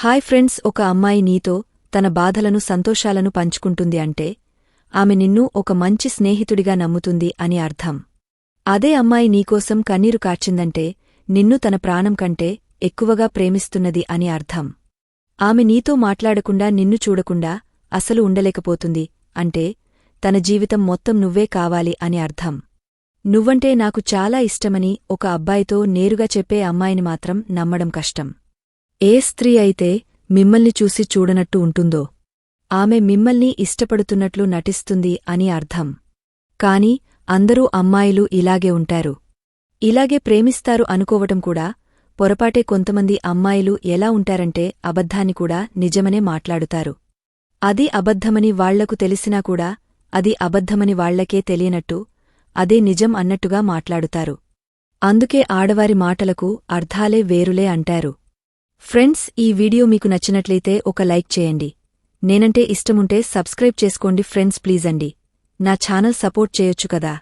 Hi friends, ఒక అమ్మాయి నీతో తన బాధలను సంతోషాలను పంచుకుంటుంది అంటే ఆమె నిన్ను ఒక మంచి స్నేహితుడిగా నమ్ముతుంది అని అర్థం. అదే అమ్మాయి నీకోసం కన్నీరు కార్చిందంటే నిన్ను తన ప్రాణం కంటే ఎక్కువగా ప్రేమిస్తున్నది అని అర్థం. ఆమె నీతో మాట్లాడకుండా నిన్ను చూడకుండా అసలు ఉండలేకపోతుంది అంటే తన జీవితం మొత్తం నువ్వే కావాలి అని అర్థం. నువ్వంటే నాకు చాలా ఇష్టమని ఒక అబ్బాయితో నేరుగా చెప్పే అమ్మాయిని మాత్రం నమ్మడం కష్టం. ఏ స్త్రీ అయితే మిమ్మల్ని చూసి చూడనట్టు ఉంటుందో ఆమె మిమ్మల్ని ఇష్టపడుతున్నట్లు నటిస్తుంది అని అర్థం. కాని అందరూ అమ్మాయిలు ఇలాగే ఉంటారు, ఇలాగే ప్రేమిస్తారు అనుకోవటం కూడా పొరపాటే. కొంతమంది అమ్మాయిలు ఎలా ఉంటారంటే అబద్ధాన్ని కూడా నిజమనే మాట్లాడుతారు. అది అబద్ధమని వాళ్లకు తెలిసినా కూడా అది అబద్ధమని వాళ్లకే తెలియనట్టు అదే నిజం అన్నట్టుగా మాట్లాడుతారు. అందుకే ఆడవారి మాటలకు అర్థాలే వేరులే అంటారు. ఫ్రెండ్స్, ఈ వీడియో మీకు నచ్చినట్లయితే ఒక లైక్ చేయండి. నేనంటే ఇష్టముంటే సబ్స్క్రైబ్ చేసుకోండి ఫ్రెండ్స్, ప్లీజ్ అండి. నా ఛానల్ సపోర్ట్ చేయొచ్చు కదా.